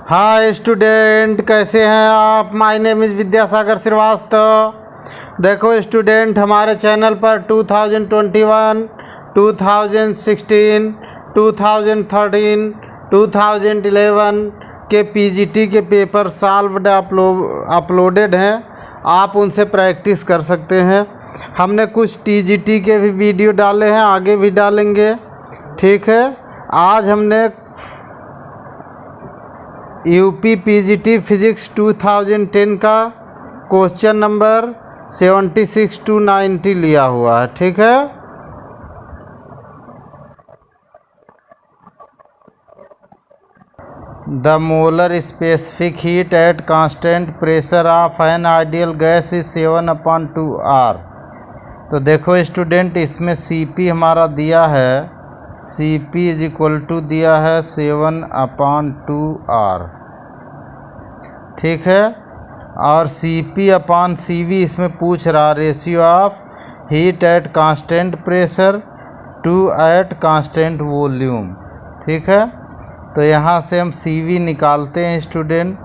Hi student, कैसे हैं आप। My name is Vidyasagar Srivastava. देखो स्टूडेंट, हमारे चैनल पर 2021, 2016, 2013, 2011 के पीजीटी के पेपर सॉल्व्ड अपलोडेड हैं। आप उनसे प्रैक्टिस कर सकते हैं। हमने कुछ टीजीटी के भी वीडियो डाले हैं, आगे भी डालेंगे। ठीक है। आज हमने यूपी पीजीटी फिजिक्स 2010 का क्वेश्चन नंबर 76 to 90 लिया हुआ है। ठीक है। The molar specific heat at constant pressure of an ideal gas is 7/2 R। तो देखो स्टूडेंट, इसमें Cp हमारा दिया है, Cp इज इक्वल टू दिया है 7/2 R। ठीक है। और Cp/Cv इसमें पूछ रहा ratio of heat at constant pressure to at constant volume. ठीक है। तो यहाँ से हम Cv निकालते हैं स्टूडेंट।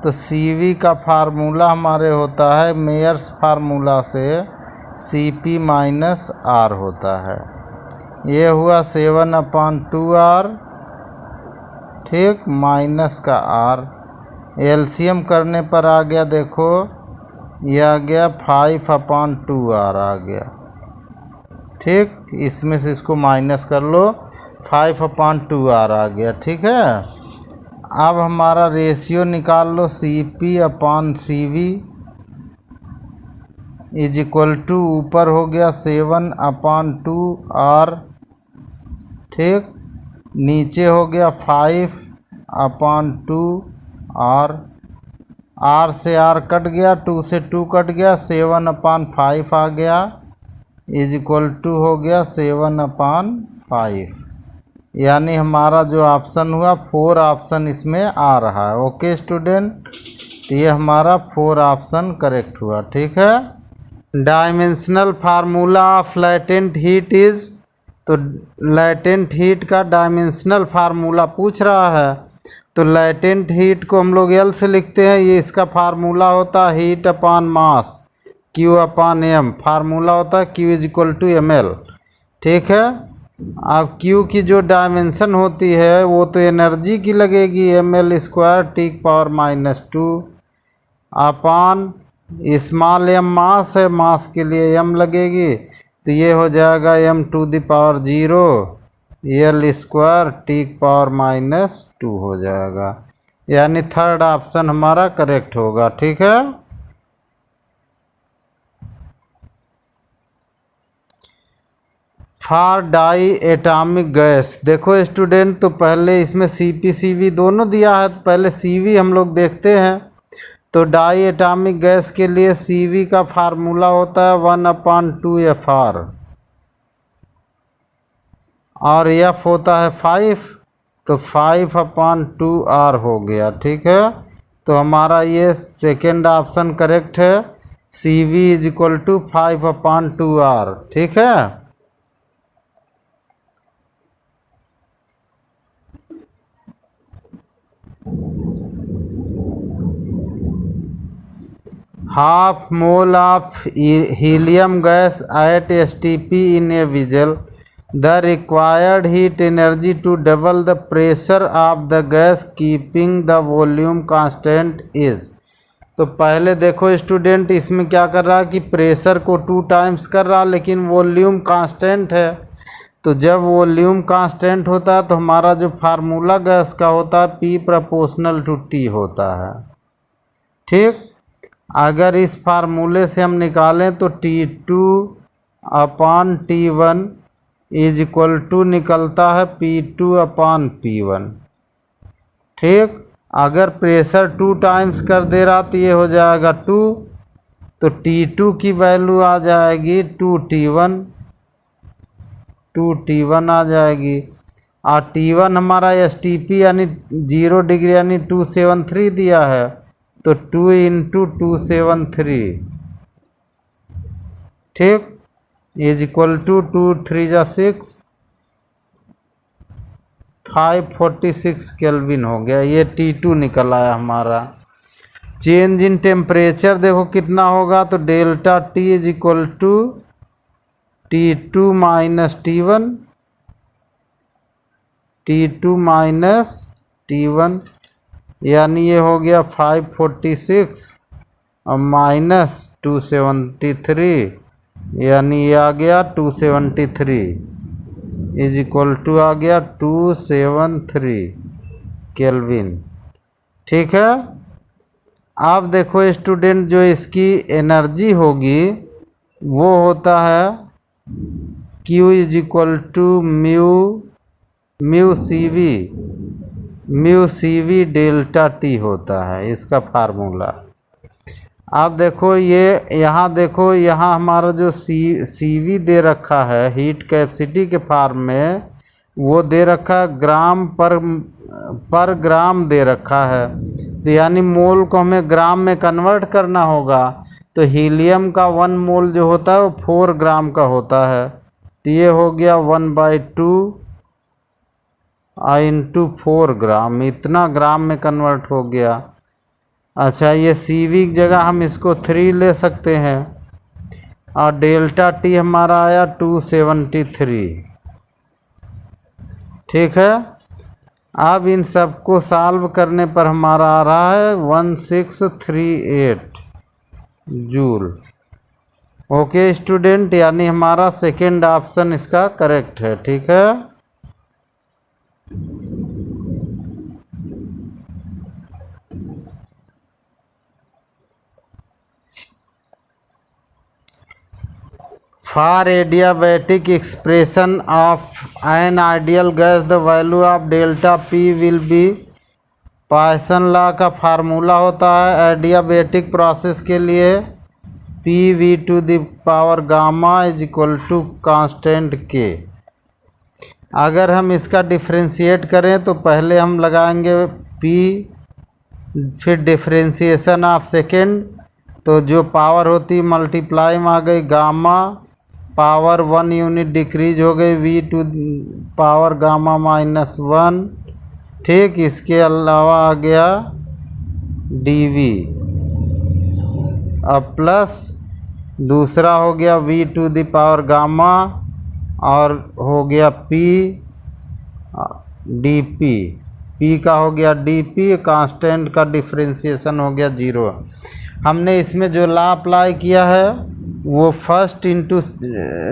तो Cv का फार्मूला हमारे होता है मेयर्स फार्मूला से Cp माइनस R होता है। ये हुआ 7/2 R, ठीक, माइनस का R। एलसीएम करने पर आ गया, देखो ये आ गया 5/2 R आ गया। ठीक, इसमें से इसको माइनस कर लो, 5/2 R आ गया। ठीक है। अब हमारा रेशियो निकाल लो, Cp/Cv इज इक्वल टू ऊपर हो गया 7/2 R, ठीक, नीचे हो गया 5/2 R। R से R कट गया, 2 से 2 कट गया, 7/5 आ गया, इज इक्वल टू हो गया 7/5। यानी हमारा जो ऑप्शन हुआ 4 ऑप्शन इसमें आ रहा है। ओके स्टूडेंट, तो ये हमारा 4 ऑप्शन करेक्ट हुआ। ठीक है। Dimensional formula of latent heat is, तो लैटेंट हीट का डायमेंशनल फार्मूला पूछ रहा है। तो लैटेंट हीट को हम लोग L से लिखते हैं। ये इसका फार्मूला होता है heat upon mass, Q/M। Formula होता है Q is equal to ml। ठीक है। अब Q की जो डायमेंशन होती है वो तो एनर्जी की लगेगी, ml² T⁻⁻2 upon small m मास है, मास के लिए m लगेगी, तो ये हो जाएगा m⁻0 L² T⁻⁻2 हो जाएगा। यानी थर्ड ऑप्शन हमारा करेक्ट होगा। ठीक है। फॉर डाई एटॉमिक गैस, देखो स्टूडेंट, तो पहले इसमें Cp Cv दोनों दिया है, तो पहले Cv हम लोग देखते हैं। तो डाई एटॉमिक गैस के लिए Cv का फार्मूला होता है 1/2 Fr, और F होता है 5, तो 5/2 R हो गया। ठीक है। तो हमारा ये सेकेंड ऑप्शन करेक्ट है, Cv is equal to 5/2 R। ठीक है। Half mole of helium gas at STP in a vessel, the required heat energy to double the pressure of the gas keeping the volume constant is. तो पहले देखो student, इसमें क्या कर रहा है कि प्रेशर को 2 टाइम्स कर रहा, लेकिन वॉल्यूम कांस्टेंट है। तो जब वॉल्यूम कांस्टेंट होता है तो हमारा जो फार्मूला गैस का होता है P∝T होता है। ठीक। अगर इस फार्मूले से हम निकालें तो T2/T1 इज इक्वल टू निकलता है P2/P1। ठीक। अगर प्रेशर 2 टाइम्स कर दे रहा तो ये हो जाएगा 2, तो T2 की वैल्यू आ जाएगी 2T1 आ जाएगी। और T1 हमारा STP यानी 0 डिग्री यानी 273 दिया है, तो 2 × 273, ठीक, इज इक्वल टू 2 × 3 = 6, 546 केल्विन हो गया। ये T2 निकल आया हमारा। चेंज इन टेम्परेचर देखो कितना होगा, तो delta T is equal to T2 minus T1, T2 minus T1, यानी ये हो गया 546 और माइनस 273, यानी ये आ गया 273 इज इक्वल टू आ गया 273 केल्विन। ठीक है। आप देखो स्टूडेंट, जो इसकी एनर्जी होगी वो होता है Q is equal to mu C V delta T होता है इसका फार्मूला। आप देखो ये यहाँ देखो, यहाँ हमारा जो सी वी दे रखा है हीट कैपेसिटी के फॉर्म में, वो दे रखा है ग्राम पर ग्राम दे रखा है, तो यानी मोल को हमें ग्राम में कन्वर्ट करना होगा। तो हीलियम का 1 मोल जो होता है वो 4 ग्राम का होता है, तो ये हो गया 1/2 इंटू 4 ग्राम, इतना ग्राम में कन्वर्ट हो गया। अच्छा, ये CV की जगह हम इसको 3 ले सकते हैं और डेल्टा T हमारा आया 273। ठीक है। अब इन सबको सॉल्व करने पर हमारा आ रहा है 1638 जूल। ओके स्टूडेंट, यानी हमारा सेकेंड ऑप्शन इसका करेक्ट है। ठीक है। For adiabatic expression of an ideal gas, the value of delta P will be, Poisson law का फार्मूला होता है एडियाबेटिक प्रोसेस के लिए PV⁴ gamma is equal to constant K। अगर हम इसका डिफ्रेंशिएट करें तो पहले हम लगाएंगे P, फिर डिफ्रेंशिएशन ऑफ सेकेंड, तो जो पावर होती मल्टीप्लाई में आ गई गामा, पावर 1 यूनिट डिक्रीज हो गई V⁴ गामा -1। ठीक, इसके अलावा आ गया dV, अब प्लस दूसरा हो गया V⁴ गामा और हो गया P dP, P का हो गया dP, कांस्टेंट का डिफ्रेंशिएशन हो गया 0। हमने इसमें जो लॉ अप्लाई किया है वो first into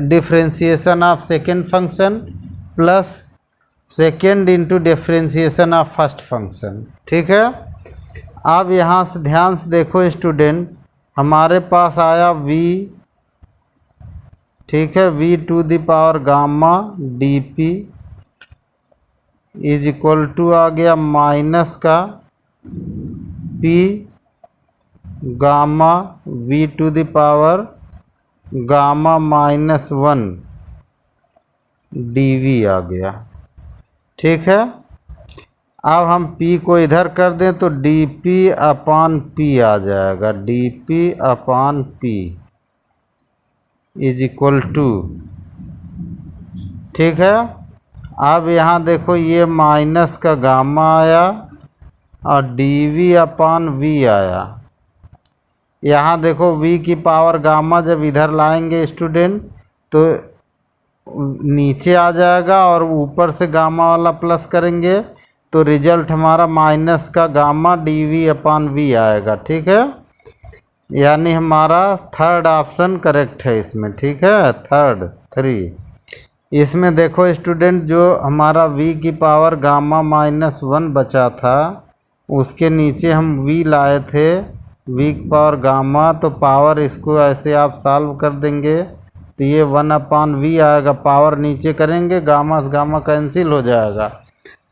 differentiation of second function plus second into differentiation of first function. ठीक है। अब यहाँ से ध्यान से देखो स्टूडेंट, हमारे पास आया V, ठीक है, V⁴ gamma dP is equal to आ गया माइनस का P gamma V⁴ gamma -1 dV आ गया। ठीक है। अब हम P को इधर कर दें तो dP/P आ जाएगा, dP/P इज इक्वल टू, ठीक है। अब यहाँ देखो ये माइनस का गामा आया और dV/V आया। यहाँ देखो V की पावर गामा जब इधर लाएंगे स्टूडेंट तो नीचे आ जाएगा और ऊपर से गामा वाला प्लस करेंगे तो रिजल्ट हमारा माइनस का गामा dV/V आएगा। ठीक है। यानी हमारा थर्ड ऑप्शन करेक्ट है इसमें। ठीक है, थर्ड 3। इसमें देखो स्टूडेंट, जो हमारा V की पावर गामा -1 बचा था उसके नीचे हम V लाए थे, V की पावर गामा, तो पावर इसको ऐसे आप सॉल्व कर देंगे तो ये 1/V आएगा। पावर नीचे करेंगे, गामा से गामा कैंसिल हो जाएगा,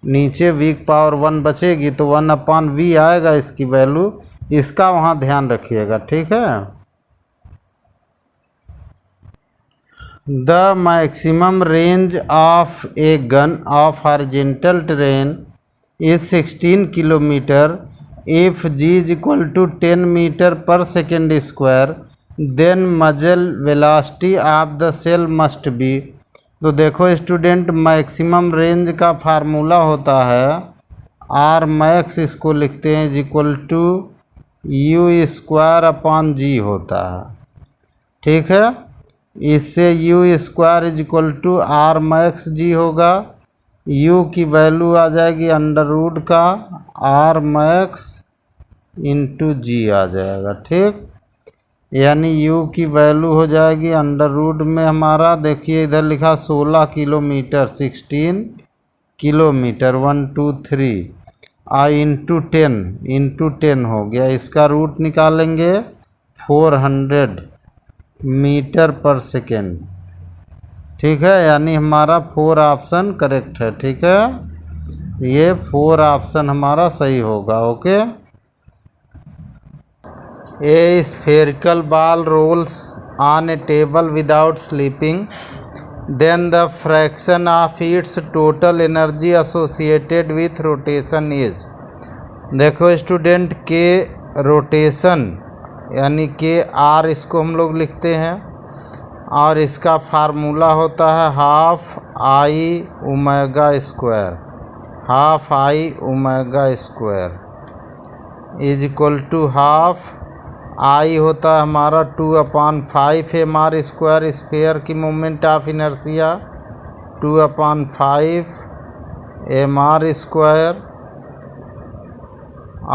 नीचे V की पावर 1 बचेगी तो 1/V आएगा इसकी वैल्यू। इसका वहाँ ध्यान रखिएगा। ठीक है। The maximum range of a gun of horizontal terrain is 16 kilometre. If G is equal to 10 meter per second square, then muzzle velocity of the shell must be, तो देखो स्टूडेंट, मैक्सिमम रेंज का formula होता है R max, इसको लिखते हैं is equal to U square upon G होता है। ठीक है, इससे U square is equal to R max G होगा। यू की वैल्यू आ जाएगी अंडर रूट का आर मैक्स इंटू जी आ जाएगा। ठीक, यानी u की वैल्यू हो जाएगी अंडर रूट में हमारा, देखिए इधर लिखा 16 किलोमीटर, 16 किलोमीटर 123 इंटू 10 हो गया। इसका रूट निकालेंगे 400 मीटर पर सेकेंड। ठीक है, यानी हमारा 4 ऑप्शन करेक्ट है। ठीक है, ये 4 ऑप्शन हमारा सही होगा। Okay, A spherical ball rolls on a table without slipping, then the fraction of its total energy associated with rotation is। देखो स्टूडेंट, के रोटेशन यानी के आर इसको हम लोग लिखते हैं, और इसका फार्मूला होता है half I omega square, half I omega square is equal to half I होता है हमारा 2/5 एम आर स्क्वायर, स्फीयर की moment of inertia 2/5 M R square,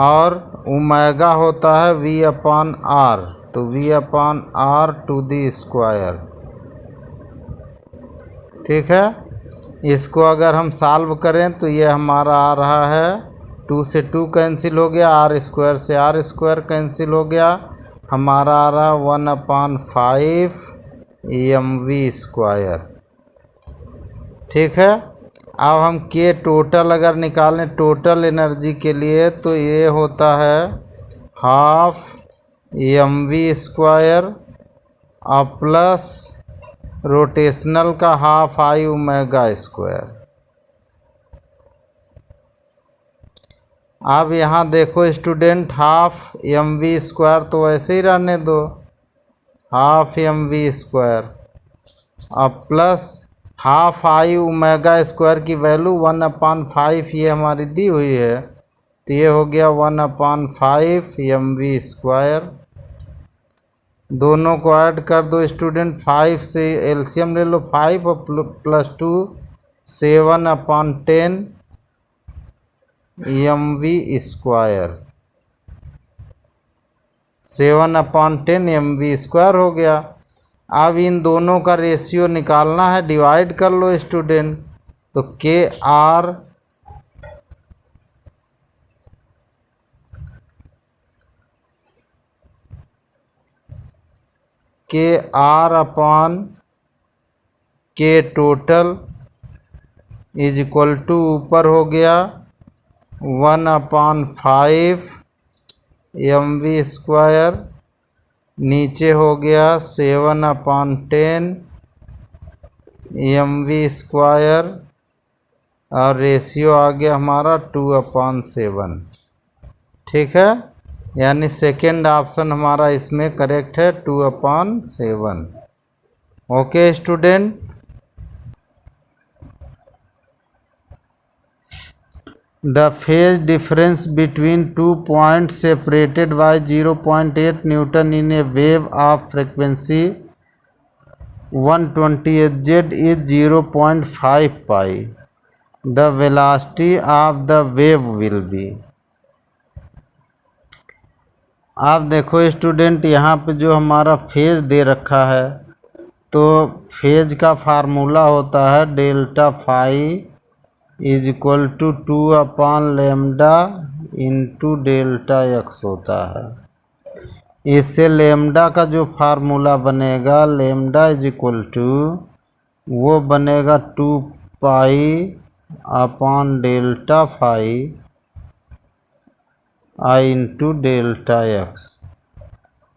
और ओमेगा होता है v/r, तो v/r टू दी स्क्वायर। ठीक है, इसको अगर हम सॉल्व करें तो ये हमारा आ रहा है 2 से 2 कैंसिल हो गया, आर स्क्वायर से आर स्क्वायर कैंसिल हो गया, हमारा आ रहा 1/5 mv स्क्वायर। ठीक है, अब हम के टोटल अगर निकालें टोटल एनर्जी के लिए, तो ये होता है हाफ mv स्क्वायर और प्लस रोटेशनल का हाफ आई ओमेगा स्क्वायर। अब यहाँ देखो स्टूडेंट, हाफ mv स्क्वायर तो वैसे ही रहने दो, हाफ mv स्क्वायर, अब plus half I omega square की वैल्यू 1/5 ये हमारी दी हुई है, तो ये हो गया 1/5 mv स्क्वायर। दोनों को ऐड कर दो स्टूडेंट, 5 से एलसीएम ले लो, 5 और +2 7/10 mv स्क्वायर, 7/10 mv स्क्वायर हो गया। अब इन दोनों का रेशियो निकालना है, डिवाइड कर लो स्टूडेंट, तो के आर अपॉन के टोटल इज इक्वल टू ऊपर हो गया 1/5 mv स्क्वायर, नीचे हो गया 7/10 mv स्क्वायर, और रेशियो आ गया हमारा 2/7। ठीक है, यानी सेकेंड ऑप्शन हमारा इसमें करेक्ट है 2/7। Okay student, the phase difference between 2 points separated by 0.8 Newton in a wave of frequency 120 Hz is 0.5 pi. The velocity of the wave will be। आप देखो स्टूडेंट, यहाँ पे जो हमारा फेज दे रखा है, तो फेज का फार्मूला होता है delta phi is equal to 2/λ into delta X होता है। इससे लेमडा का जो फार्मूला बनेगा, लेमडा इज इक्वल टू वो बनेगा 2 पाई अपॉन डेल्टा फाई आई इंटू डेल्टा एक्स।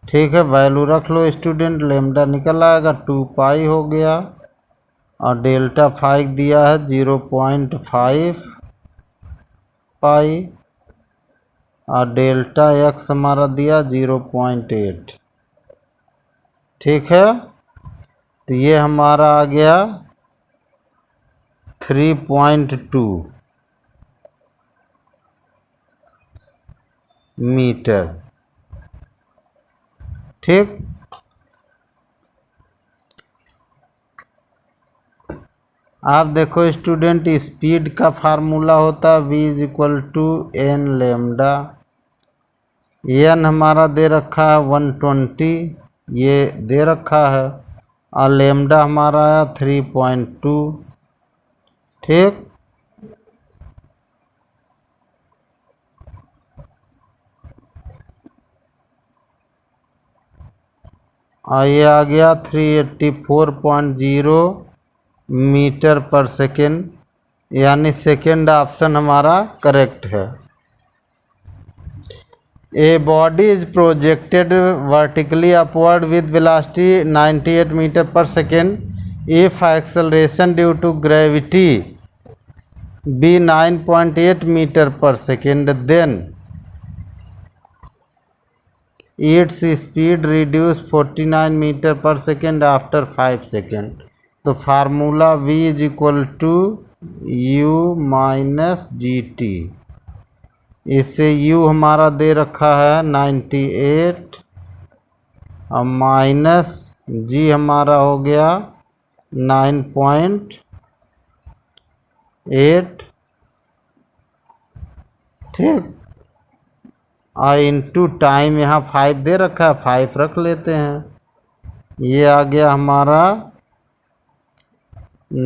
ठीक है, वैल्यू रख लो स्टूडेंट, लेमडा निकल आएगा 2 पाई हो गया, और डेल्टा फाइव दिया है 0.5 पाई, और डेल्टा एक्स हमारा दिया 0.8। ठीक है, तो ये हमारा आ गया 3.2 मीटर। ठीक, आप देखो स्टूडेंट, स्पीड का फार्मूला होता है v = n लेमडा। n हमारा दे रखा है 120, ये दे रखा है, और लेमडा हमारा आया 3.2। ठीक, और ये आ गया 384.0 मीटर पर सेकेंड, यानी सेकेंड ऑप्शन हमारा करेक्ट है। A body is projected vertically upward with velocity 98 metre पर second if acceleration due to gravity be 9.8 metre पर second, then its speed reduce 49 metre पर सेकेंड आफ्टर 5 सेकेंड। तो formula v = u minus GT। इससे u हमारा दे रखा है 98 और minus g हमारा हो गया 9.8। ठीक, और इंटू टाइम यहाँ 5 दे रखा है, 5 रख लेते हैं। ये आ गया हमारा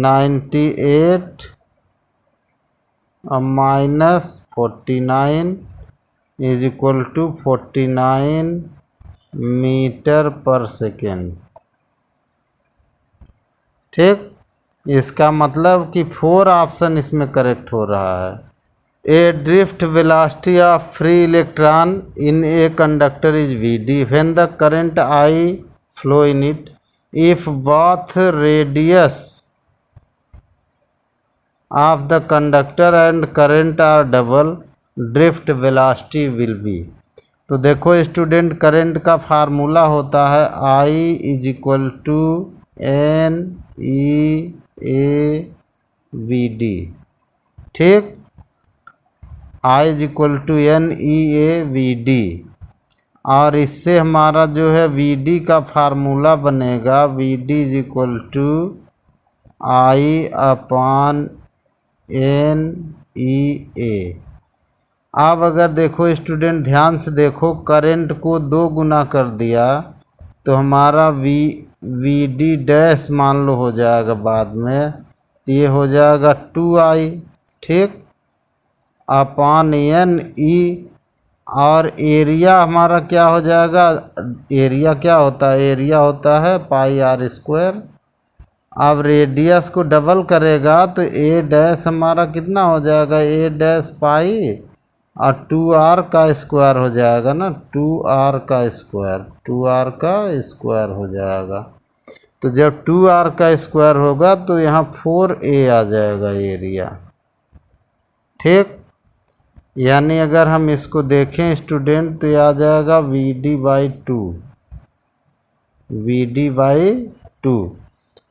98 और माइनस 49 = 49 मीटर पर सेकेंड। ठीक, इसका मतलब कि 4 ऑप्शन इसमें करेक्ट हो रहा है। A drift velocity of free electron in a conductor is Vd when the current I flow in it. If both radius of the conductor and current are double, drift velocity will be। तो देखो student, current का formula होता है I = NEAVD। ठीक, I = NEAVD, और इससे हमारा जो है VD का फार्मूला बनेगा VD = I/NEA। अब अगर देखो स्टूडेंट, ध्यान से देखो, करंट को 2 गुना कर दिया तो हमारा VD डैश मान लो हो जाएगा बाद में, ये हो जाएगा 2I। ठीक, NE, और एरिया हमारा क्या हो जाएगा, एरिया क्या होता है, एरिया होता है πr²। अब रेडियस को डबल करेगा तो A डैश हमारा कितना हो जाएगा, A डैश पाई और 2r का स्क्वायर हो जाएगा ना, 2r का स्क्वायर हो जाएगा। तो जब 2r का स्क्वायर होगा तो यहाँ 4a आ जाएगा एरिया। ठीक, यानी अगर हम इसको देखें स्टूडेंट तो ये आ जाएगा VD/2।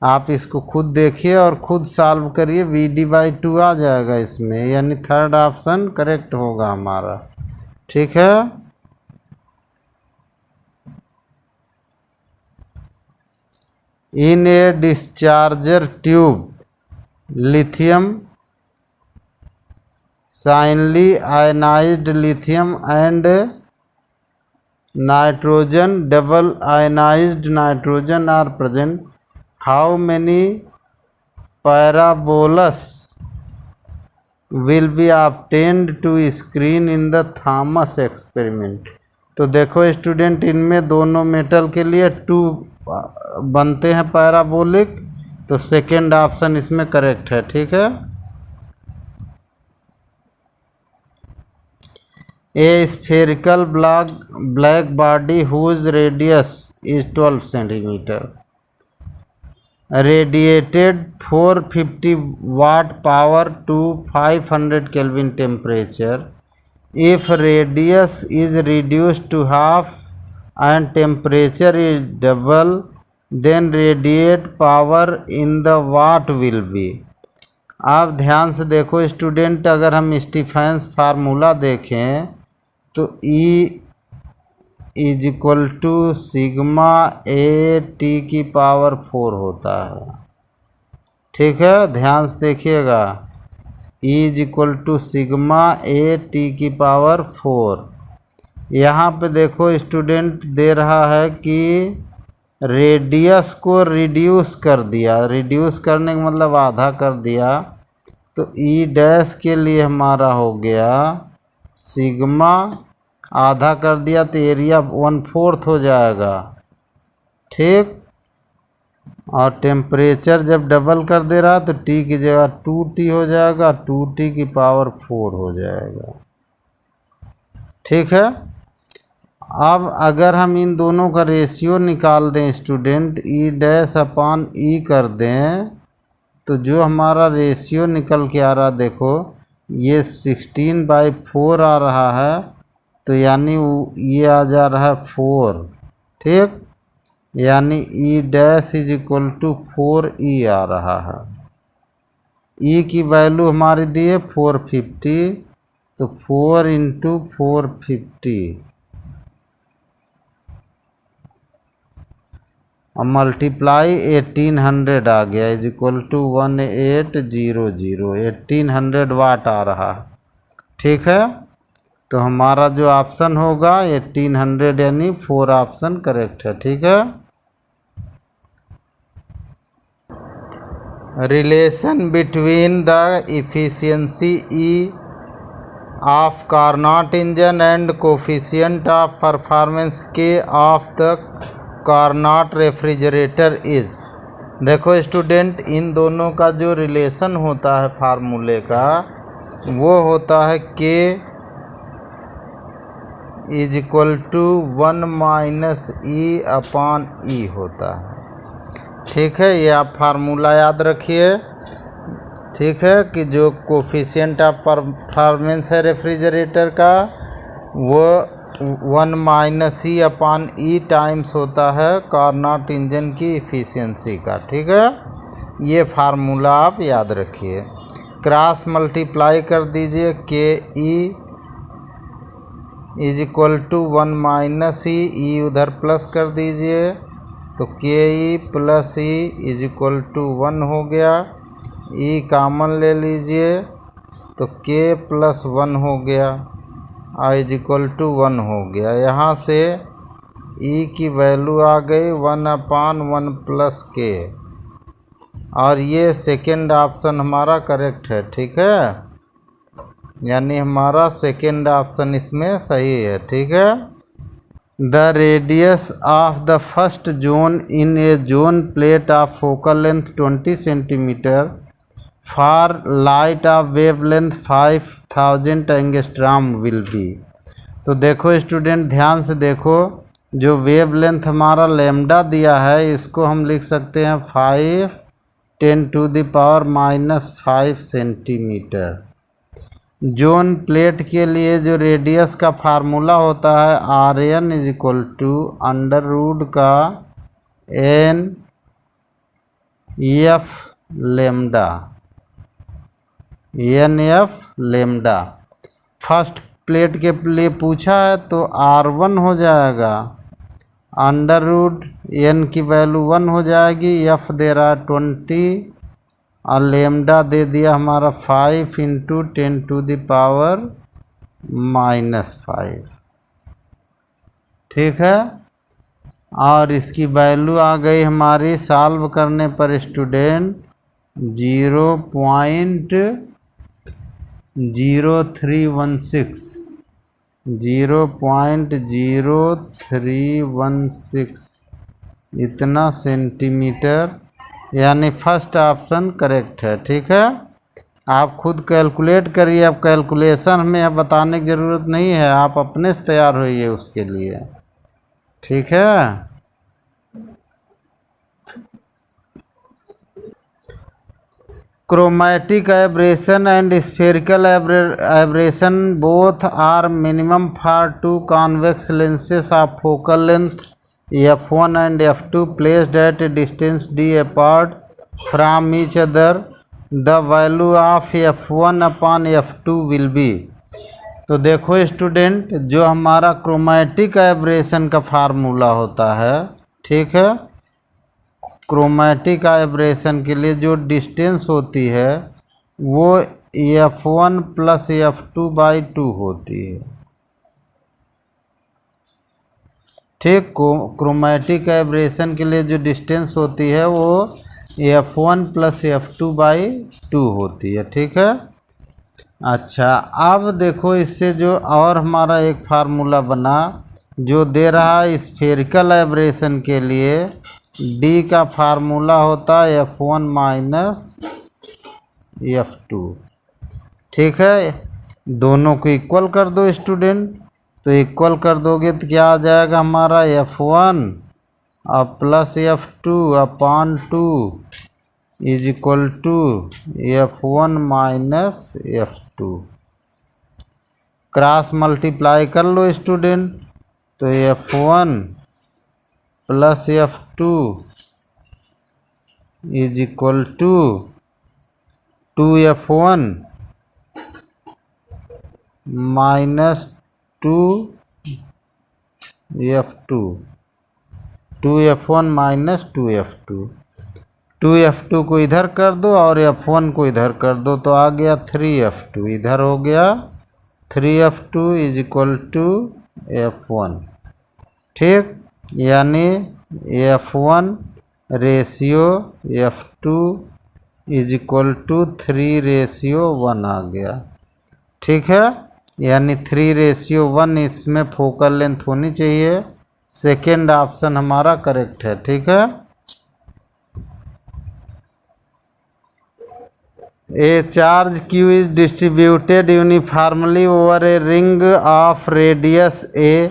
आप इसको खुद देखिए और खुद सॉल्व करिए, VD/2 आ जाएगा इसमें, यानी थर्ड ऑप्शन करेक्ट होगा हमारा। ठीक है, in a discharger tube lithium singly ionised lithium and nitrogen double ionised nitrogen are present. How many parabolas will be obtained to screen in the Thomson experiment. तो देखो student, इनमें दोनों metal के लिए 2 बनते हैं पैराबोलिक, तो सेकेंड ऑप्शन इसमें करेक्ट है। ठीक है, A spherical black body whose radius is 12 centimeter radiated 450 watt power to 500 Kelvin temperature. If radius is reduced to half and temperature is double, then radiate power in the watt will be। आप ध्यान से देखो student, अगर हम Stephen's formula देखें तो E is equal to sigma A T की power 4 होता है। ठीक है, ध्यान से देखिएगा, E is equal to sigma A T की पावर 4। यहाँ पे देखो स्टूडेंट दे रहा है कि रेडियस को रिड्यूस कर दिया, रिड्यूस करने का मतलब आधा कर दिया, तो ई डैश के लिए हमारा हो गया सिग्मा, आधा कर दिया तो एरिया 1/4 हो जाएगा। ठीक, और टेम्परेचर जब डबल कर दे रहा तो टी की जगह 2T हो जाएगा, 2T की पावर 4 हो जाएगा। ठीक है, अब अगर हम इन दोनों का रेशियो निकाल दें स्टूडेंट, ई डैश अपान ई कर दें, तो जो हमारा रेशियो निकल के आ रहा, देखो ये 16/4 आ रहा है, तो यानी ये आ जा रहा है 4। ठीक, यानी E dash is equal to 4E आ रहा है। ई की वैल्यू हमारी दी है 450, तो 4 × 450 और मल्टीप्लाई 1800 आ गया, इज इक्वल टू 1800, 1800 वाट आ रहा है। ठीक है, तो हमारा जो ऑप्शन होगा 1800 यानी 4 ऑप्शन करेक्ट है। ठीक है, relation between the efficiency E of Carnot engine and coefficient of performance K of the Carnot refrigerator is. देखो स्टूडेंट, इन दोनों का जो रिलेशन होता है फार्मूले का, वो होता है के इज इक्वल टू 1 - E/E होता है। ठीक है, ये आप फार्मूला याद रखिए। ठीक है, कि जो कोफिशिएंट ऑफ परफॉर्मेंस है रेफ्रिजरेटर का, वो 1 - E/E टाइम्स होता है कार्नोट इंजन की इफिशियंसी का। ठीक है, ये फार्मूला आप याद रखिए। क्रॉस मल्टीप्लाई कर दीजिए, K E is equal to 1 - E उधर प्लस कर दीजिए, तो K E plus E is equal to 1 हो गया। ई कॉमन ले लीजिए, तो के प्लस 1 हो गया, आई इज इक्वल टू 1 हो गया। यहाँ से ई की वैल्यू आ गई 1/1 + के, और ये सेकेंड ऑप्शन हमारा करेक्ट है। ठीक है, यानी हमारा सेकेंड ऑप्शन इसमें सही है। ठीक है, the radius of the first zone in A zone plate of focal length 20 centimetre for light of wave length 5000 angstrom will be. तो देखो स्टूडेंट, ध्यान से देखो, जो वेव लेंथ हमारा लैम्डा दिया है, इसको हम लिख सकते हैं 5 × 10⁻⁻5 सेंटीमीटर। जोन प्लेट के लिए जो रेडियस का फार्मूला होता है RN इज इक्वल टू √ का NF lambda, NF lambda. First plate के लिए पूछा है तो R1 हो जाएगा, √ N की वैल्यू 1 हो जाएगी, F दे रहा है 20 और लेम्डा दे दिया हमारा 5 × 10⁻⁻5। ठीक है, और इसकी वैल्यू आ गई हमारी सॉल्व करने पर स्टूडेंट 0.0316, 0.0316 इतना सेंटीमीटर, यानी फर्स्ट ऑप्शन करेक्ट है। ठीक है, आप खुद कैलकुलेट करिए, अब कैलकुलेशन हमें अब बताने की ज़रूरत नहीं है, आप अपने से तैयार होइए उसके लिए। ठीक है, chromatic aberration and spherical aberration both are minimum for 2 convex lenses of focal length F1 and F2 placed at a distance d apart from each other the value of F1 upon F2 will be. तो देखो student, जो हमारा chromatic abrasion का formula होता है, ठीक है, chromatic abrasion के लिए जो डिस्टेंस होती है वो F1 प्लस F2/2 होती है। ठीक, क्रोमैटिक एब्रेशन के लिए जो डिस्टेंस होती है वो F1 प्लस F2/2 होती है। ठीक है। अच्छा, अब देखो इससे जो और हमारा एक फार्मूला बना जो दे रहा है स्फेरिकल एब्रेशन के लिए D का फार्मूला होता है F1 माइनस F2। ठीक है, दोनों को इक्वल कर दो स्टूडेंट। तो इक्वल कर दोगे तो क्या आ जाएगा हमारा F1 और plus F2 upon 2 is equal to F1 minus F2। Cross multiply कर लो स्टूडेंट, तो F1 plus F2 is equal to 2F1 minus 2F2, 2F1 minus 2F2। 2F2 को इधर कर दो और F1 को इधर कर दो तो आ गया 3F2। इधर हो गया 3F2 is equal to F1। ठीक, यानी F1 ratio F2 is equal to 3:1 आ गया। ठीक है, यानी 3:1 इसमें फोकल लेंथ होनी चाहिए। सेकेंड ऑप्शन हमारा करेक्ट है। ठीक है। ए charge Q is distributed uniformly over a ring of radius A,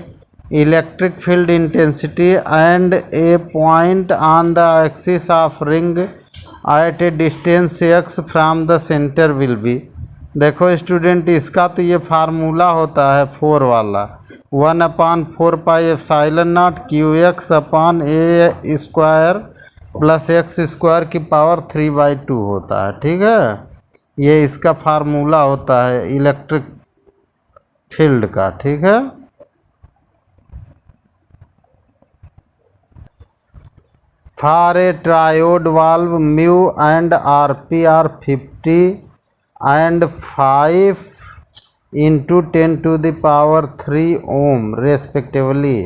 electric field intensity and A point on the axis of ring at A distance x from the centre will be. देखो student, इसका तो ये formula होता है 4 वाला, 1/4πε0 QX upon A square plus x square की power 3/2 होता है। ठीक है, ये इसका फार्मूला होता है इलेक्ट्रिक फील्ड का। ठीक है। For a triode valve mu and RP are 50 and 5 into 10 to the power 3 ohm respectively.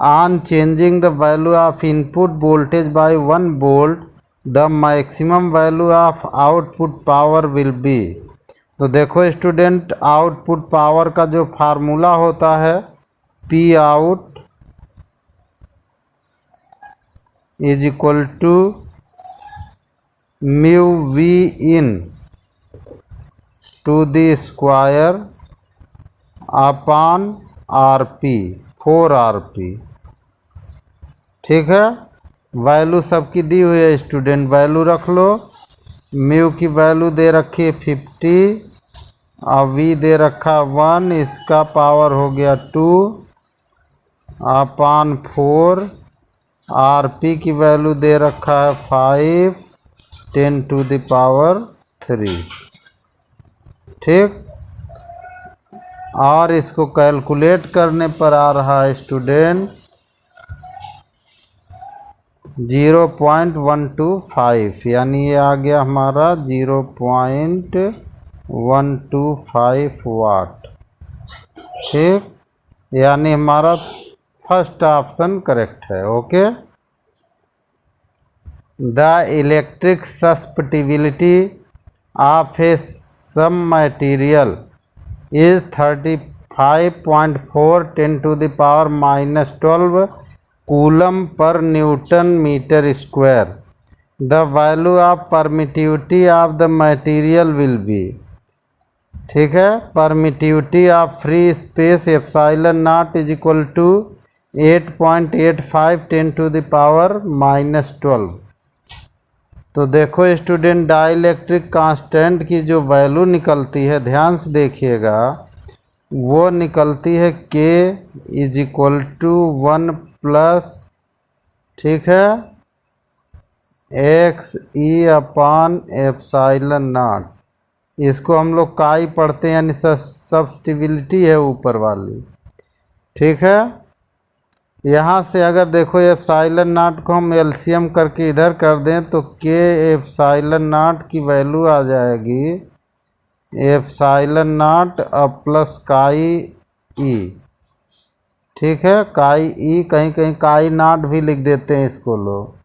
On changing the value of input voltage by 1 volt, the maximum value of output power will be। तो देखो student, output power का जो formula होता है P out is equal to mu V in to the square upon RP 4RP। ठीक है, value सबकी दी हुई है स्टूडेंट, वैल्यू रख लो। म्यू की वैल्यू दे रखी है 50 और V दे रखा 1, इसका पावर हो गया 2 अपॉन 4। RP की वैल्यू दे रखा है 5, 10 to the power 3। ठीक, और इसको कैलकुलेट करने पर आ रहा है स्टूडेंट 0.125, यानी ये आ गया हमारा 0.125 वाट। ठीक, यानी हमारा फर्स्ट ऑप्शन करेक्ट है। Okay. The electric susceptibility of a some material is 35.4 10 to the power minus 12 coulomb per Newton meter square. The value of permittivity of the material will be। ठीक है, permittivity of free space epsilon naught is equal to 8.85 10 to the power minus 12। तो देखो student, dielectric constant की जो value निकलती है, ध्यान से देखिएगा, वो निकलती है K is equal to 1 plus, ठीक है, X E upon epsilon naught, इसको हम लोग काई पढ़ते हैं, यानी सब्स्टिबिलिटी है ऊपर वाली। ठीक है, यहाँ से अगर देखो एप्साइलन नॉट को हम एलसीएम करके इधर कर दें तो के एप्साइलन नॉट की वैल्यू आ जाएगी एप्साइलन नॉट अब प्लस काई ई। ठीक है, काई ई, कहीं कहीं काई नॉट भी लिख देते हैं इसको लोग।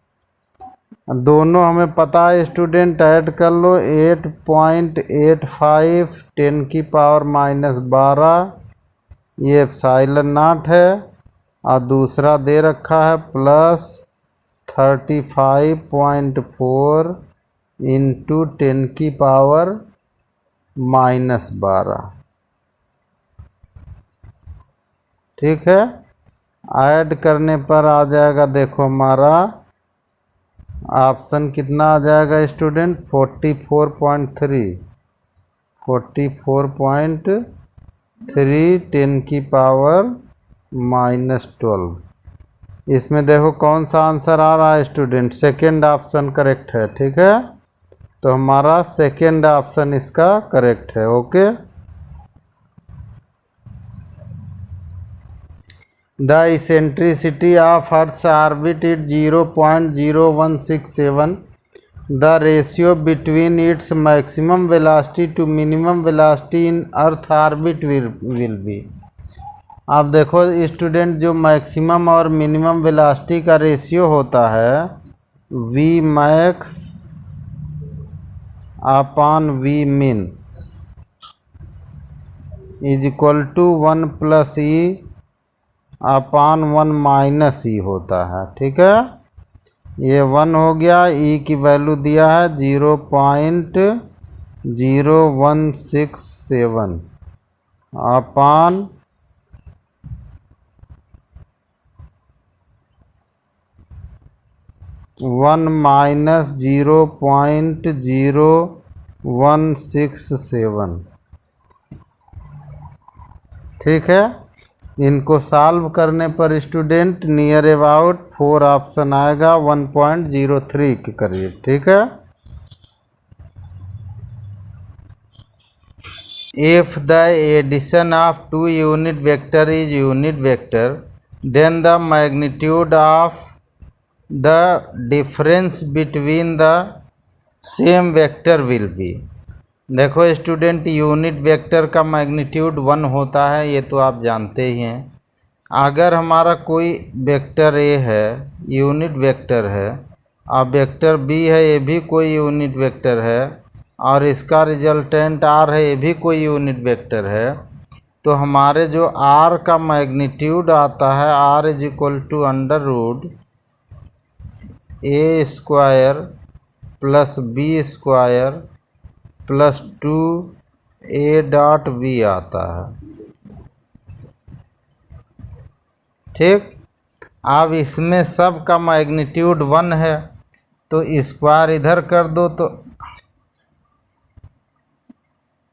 दोनों हमें पता है स्टूडेंट, ऐड कर लो। 8.85 10⁻⁻12 ये एप्साइलन नॉट है, और दूसरा दे रखा है प्लस 35.4 इंटू 10⁻⁻12। ठीक है, ऐड करने पर आ जाएगा, देखो हमारा ऑप्शन कितना आ जाएगा स्टूडेंट, 44.3 10⁻⁻12। इसमें देखो कौन सा आंसर आ रहा है स्टूडेंट, सेकेंड ऑप्शन करेक्ट है। ठीक है, तो हमारा सेकेंड ऑप्शन इसका करेक्ट है। Okay, the eccentricity of earth orbit is 0.0167, the ratio between its maximum velocity to minimum velocity in earth orbit will be. आप देखो स्टूडेंट, जो मैक्सिमम और मिनिमम वेलोसिटी का रेशियो होता है वी मैक्स अपान वी मिन is equal to 1 + ई अपान 1 - ई होता है। ठीक है, ये 1 हो गया, ई की वैल्यू दिया है 0.0167 अपान 1 - 0.0167। ठीक है, इनको सॉल्व करने पर स्टूडेंट नियर अबाउट 4 ऑप्शन आएगा 1.03 के करीब। ठीक है, if the addition of 2 unit vector is unit vector, then the magnitude of the difference between the same vector will be. देखो स्टूडेंट, यूनिट वेक्टर का मैग्नीट्यूड 1 होता है, ये तो आप जानते ही हैं। अगर हमारा कोई वेक्टर ए है, यूनिट वेक्टर है, और वेक्टर बी है, ये भी कोई यूनिट वेक्टर है, और इसका रिजल्टेंट आर है, ये भी कोई यूनिट वेक्टर है, तो हमारे जो आर का मैग्नीट्यूड आता है, R is equal to √a² plus b² plus 2a.b आता है। ठीक, अब इसमें सब का मैग्नीट्यूड 1 है, तो स्क्वायर इधर कर दो, तो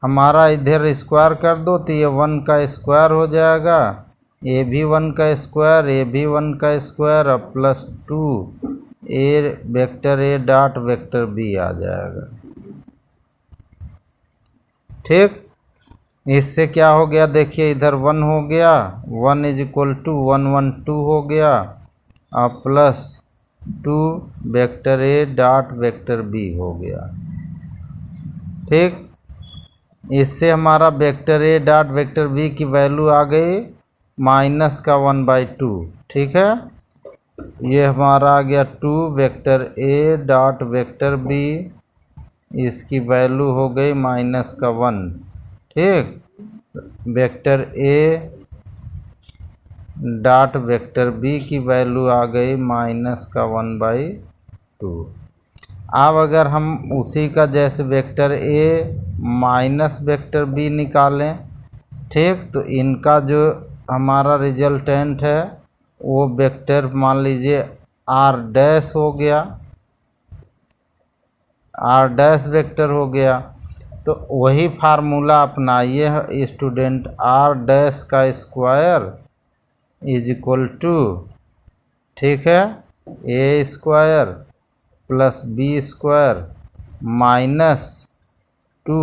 हमारा इधर स्क्वायर कर दो तो ये 1 का स्क्वायर हो जाएगा, ये भी 1 का स्क्वायर, ये भी 1 का स्क्वायर, और प्लस 2 a.b आ जाएगा। ठीक, इससे क्या हो गया, देखिए इधर 1 हो गया, 1 = 112 हो गया, और प्लस 2 a.b हो गया। ठीक, इससे हमारा a.b की वैल्यू आ गई -1/2। ठीक है, ये हमारा आ गया 2 a.b, इसकी वैल्यू हो गई -1। ठीक, a.b की वैल्यू आ गई -1/2। अब अगर हम उसी का जैसे vector A minus vector B निकालें, ठीक, तो इनका जो हमारा रिजल्टेंट है वो वेक्टर मान लीजिए r' हो गया, r' वेक्टर हो गया। तो वही फार्मूला अपनाइए स्टूडेंट, r' का स्क्वायर इज इक्वल टू, ठीक है, a² plus B square minus 2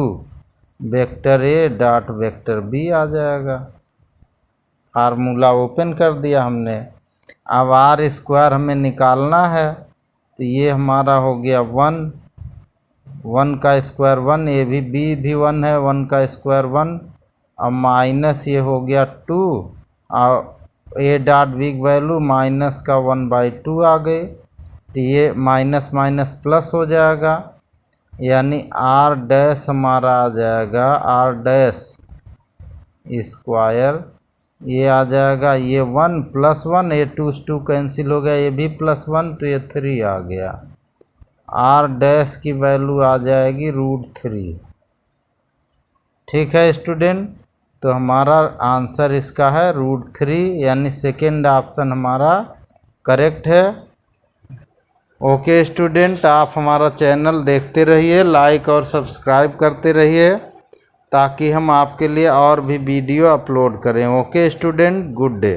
vector A dot vector B आ जाएगा। फार्मूला ओपन कर दिया हमने। अब आर स्क्वायर हमें निकालना है, तो ये हमारा हो गया 1 का स्क्वायर 1, ए भी बी भी 1 है, 1 का स्क्वायर 1, अब माइनस ये हो गया 2 और ए डॉट बी की वैल्यू माइनस का 1/2 आ गई, तो ये माइनस माइनस प्लस हो जाएगा, यानी आर डैश हमारा आ जाएगा आर डैश स्क्वायर, ये आ जाएगा ये 1 + 1, ये 2 से 2 कैंसिल हो गया, ये भी +1, तो ये 3 आ गया। आर डैश की वैल्यू आ जाएगी √3। ठीक है स्टूडेंट, तो हमारा आंसर इसका है √3, यानी सेकेंड ऑप्शन हमारा करेक्ट है। ओके स्टूडेंट, आप हमारा चैनल देखते रहिए, लाइक और सब्सक्राइब करते रहिए ताकि हम आपके लिए और भी वीडियो अपलोड करें। Okay student, good day.